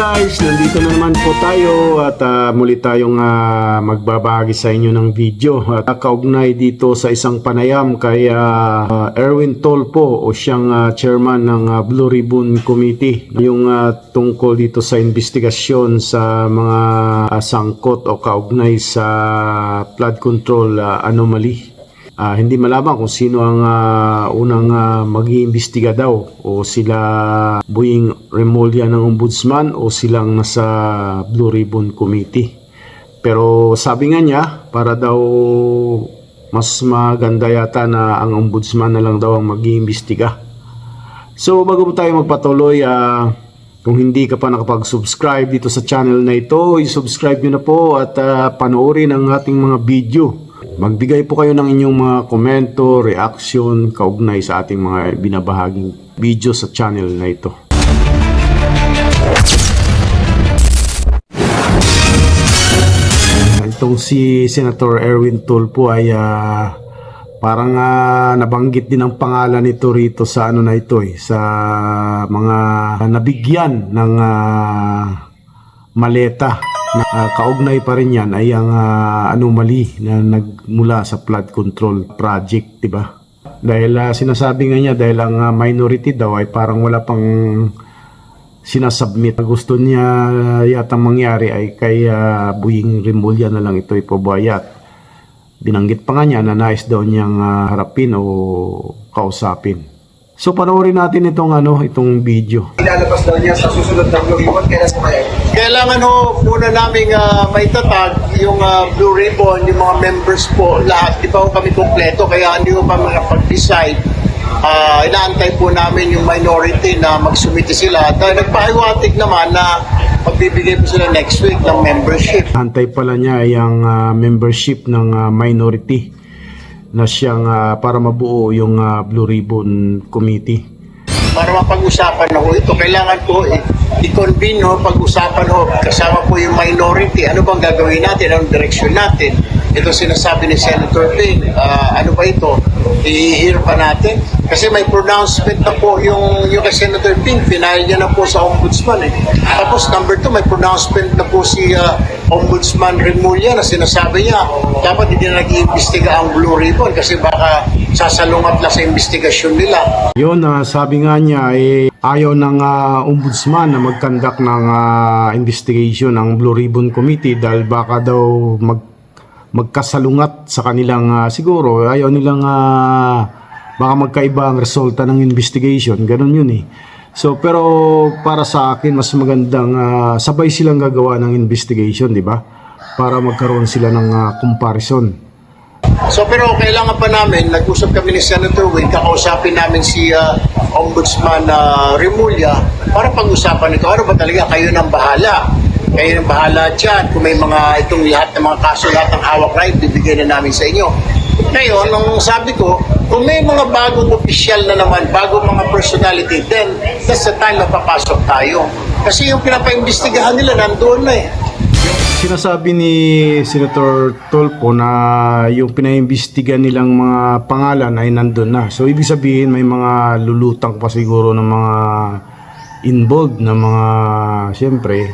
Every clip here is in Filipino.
guys, nandito na naman po tayo at muli tayong magbabahagi sa inyo ng video at kaugnay dito sa isang panayam kay Erwin Tolpo o siyang chairman ng Blue Ribbon Committee, yung tungkol dito sa investigasyon sa mga sangkot o kaugnay sa flood control anomaly. Hindi malaman kung sino ang unang mag-iimbestiga daw, o sila Boying Remulla ng Ombudsman o silang nasa Blue Ribbon Committee. Pero sabi nga niya, para daw mas maganda yata na ang Ombudsman na lang daw ang mag-iimbestiga. So bago po tayo magpatuloy, kung hindi ka pa nakapag-subscribe dito sa channel na ito, i-subscribe nyo na po at panoorin ang ating mga video. Magbigay po kayo ng inyong mga komento, reaction, kaugnay sa ating mga binabahaging video sa channel na ito. Itong si Senator Erwin Tolpo ay parang nabanggit din ang pangalan nito rito sa ano na ito sa mga nabigyan ng maleta. Kaugnay pa rin yan ay ang anomaly na nagmula sa flood control project, diba? Dahil sinasabi nga niya, dahil ang minority daw ay parang wala pang sinasubmit. Gusto niya yata mangyari ay kay Boying Remulla na lang ito ipabayat. Binanggit pa nga niya na nais daw niyang harapin o kausapin. So panoorin natin itong video. Ilalabas daw niya sa susunod na Blue Ribbon, kailangan muna naming maitatag yung Blue Ribbon, yung mga members po, lahat. Di pa kami kompleto, kaya hindi ko pa makapag-decide. Inaantay po namin yung minority na magsumiti sila. Dahil nagpahiwatig naman na magbibigay po sila next week ng membership. Antay pala niya ay ang membership ng minority na siyang para mabuo yung Blue Ribbon Committee. Para mapag-usapan na ito, kailangan po i-convene, pag-usapan kasama po yung minority. Ano bang gagawin natin? Anong direksyon natin? Ito sinasabi ni Senator Ping. Ano ba ito? I-hear pa natin? Kasi may pronouncement na po yung kay Senator Ping. Final niya na po sa Ombudsman. Tapos number 2, may pronouncement na po si Ombudsman Remulla na sinasabi niya dapat hindi na nag-iimbestiga ang Blue Ribbon kasi baka sasalungat na sa investigasyon nila. Yun, sabi nga niya ayaw ng Ombudsman na mag-conduct ng investigation ng Blue Ribbon Committee dahil baka daw magkasalungat sa kanilang siguro ayaw nilang baka magkaiba ang resulta ng investigation, ganun yun So pero para sa akin mas magandang sabay silang gagawa ng investigation, di ba? Para magkaroon sila ng comparison. So pero kailangan pa namin, nag-usap kami ni Senator Wing, kakausapin namin si Ombudsman Remulla para pag-usapan ito. Ano ba talaga, kayo nang bahala? Kayo nang bahala dyan. Kung may mga itong lahat ng mga kaso, lahat ng hawak right, bibigyan na namin sa inyo. Ngayon, nung sabi ko, kung may mga bagong opisyal na naman, bagong mga personality, then that's the time na papasok tayo. Kasi yung pinapaimbestigahan nila nandoon na Sinasabi ni Senator Tolpo na yung pinaimbestigan nilang mga pangalan ay nandun na. So ibig sabihin may mga lulutang pa siguro ng mga involved na mga, siyempre,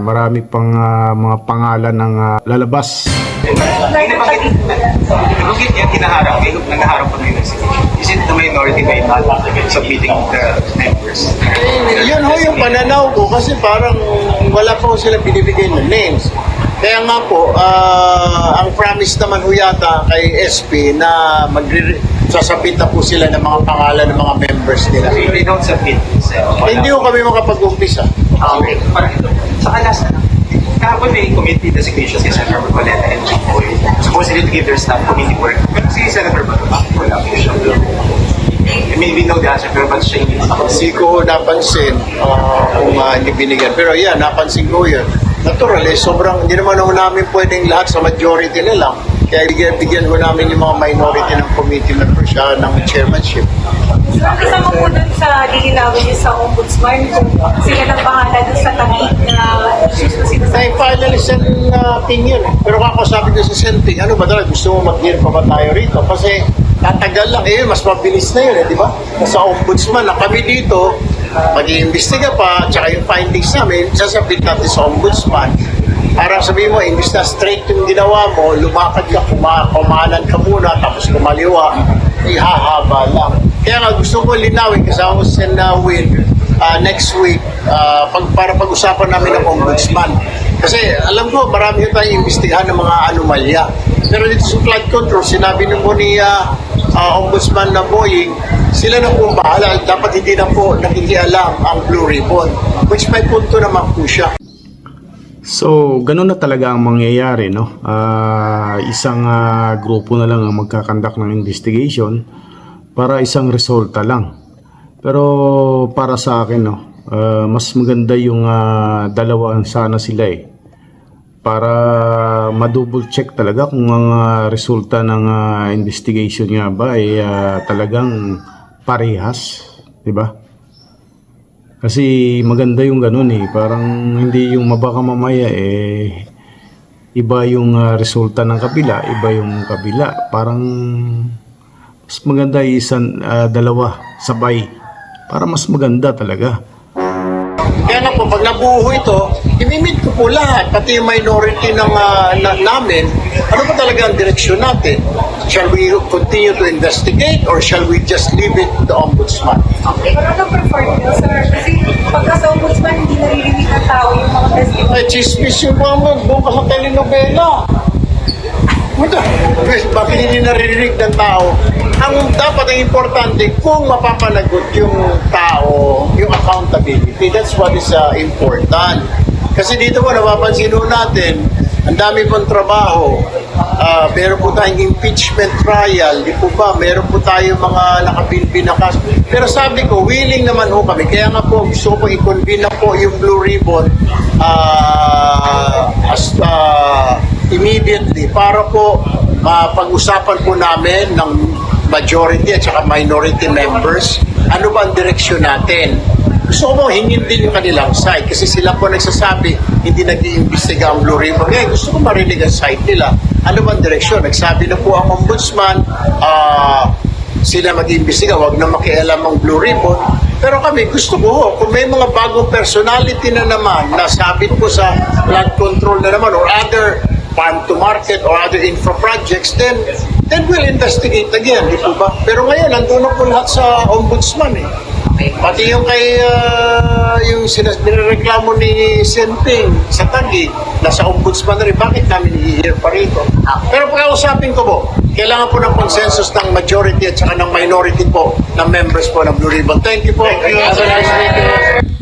marami pang mga pangalan ng lalabas. Bakit yan hinaharap? Nanghaharap po ng investigation. Is it the minority by not submitting the members? Yun yung pananaw ko kasi parang wala pa silang binibigay ng names. Kaya nga po, ang promise naman yata kay SP na sasabit na po sila ng mga pangalan ng mga members nila. So if they don't submit, hindi ko kami makapag-umpisa. Okay. Saka last na lang. Kahapon may committee designation si Senator Marcoleta and Chief Boy. Supposedly to give their staff committee work. Pero si Senator Bato, wala po siya. Maybe no the answer, pero ba't siya hindi? Hindi ko napansin kung hindi binigyan. Pero yan, napansin ko yun. Naturally, sobrang, hindi naman namin pwedeng lahat sa majority na lang. Kaya bigyan ko namin yung mga minority ng committee members ng chairmanship. Kasama po dun sa lilinawin niyo sa Ombudsman kung sila nang bahala dun sa tabi na issues na sinasabi. Finalist ang opinion. Pero kakasabi ko sa Senting, ano ba talaga, gusto mo mag-hear pa ba tayo rito? Kasi tatagal lang, mas mabilis na yun, di ba? Sa Ombudsman, na kami dito, mag-iimbestiga pa, tsaka yung findings namin, sasabit natin sa ombudsman. Parang sabihin mo, imbis na straight yung ginawa mo, lumakad ka, kumanan ka muna, tapos kumaliwa, ihahaba lang. Kaya nga gusto ko linawin, kasama ko si Sen. Will, next week, para pag-usapan namin ng ombudsman. Kasi alam ko, marami na tayong imbestigahan ng mga anomalya. Pero dito sa flood control, sinabi na po ni ombudsman na Boying, sila na po bahala, dapat hindi na po nakikialam ang Blue Ribbon. Which may punto naman po siya. So, ganun na talaga ang mangyayari, no? Isang grupo na lang ang magkakandak ng investigation para isang resulta lang. Pero para sa akin, no, mas maganda yung dalawa sana sila para ma-double check talaga kung ang resulta ng investigation nga ba ay talagang parehas, di ba? Kasi maganda yung ganun parang hindi yung mabaka mamaya iba yung resulta ng kabila, iba yung kabila. Parang mas maganda dalawa sabay para mas maganda talaga. Kaya na po, pag nabuho ito, imimit ko po lahat, pati yung minority ng namin, ano ba talaga ang direksyon natin? Shall we continue to investigate or shall we just leave it to the ombudsman? Pero ano prefer nyo, sir? Kasi pagka sa ombudsman, hindi naririnig ng tao yung mga testimony. Ay, chismis yung mga buong ka sa telenovela. Bakit hindi naririnig ng tao? Ang dapat ang importante, kung mapapanagot yung tao, yung accountability, that's what is important. Kasi dito po, napapansin natin, ang dami pong trabaho. Meron po tayong impeachment trial, di po ba? Meron po tayong mga nakapilpin na kaso. Pero sabi ko, willing naman ho kami. Kaya nga po, gusto ko i-convene na po yung Blue Ribbon immediately para po pag-usapan po namin ng majority at saka minority members ano ba ang direksyon natin. Gusto ko hingin din yung kanilang side kasi sila po nagsasabi hindi nag-iimbestiga ang Blue Ribbon. Ngayon gusto ko marinig ang side nila. Ano ba ang direksyon? Nagsabi na po ang ombudsman sila mag-iimbestiga, wag na makialam ang Blue Ribbon. Pero kami, gusto ko, kung may mga bagong personality na naman na sabit ko sa flood control na naman or other farm to market or other infra projects, then we'll investigate again, di po ba? Pero ngayon, nandun na po lahat sa ombudsman Pati yung kay, yung nireklamo ni Senping sa Taguig, nasa ombudsman na rin, bakit namin i-hear pa rito? Pero pag-usapin ko po, kailangan po ng consensus ng majority at saka ng minority po ng members po ng Blue Ribbon. Thank you po. Have a nice weekend.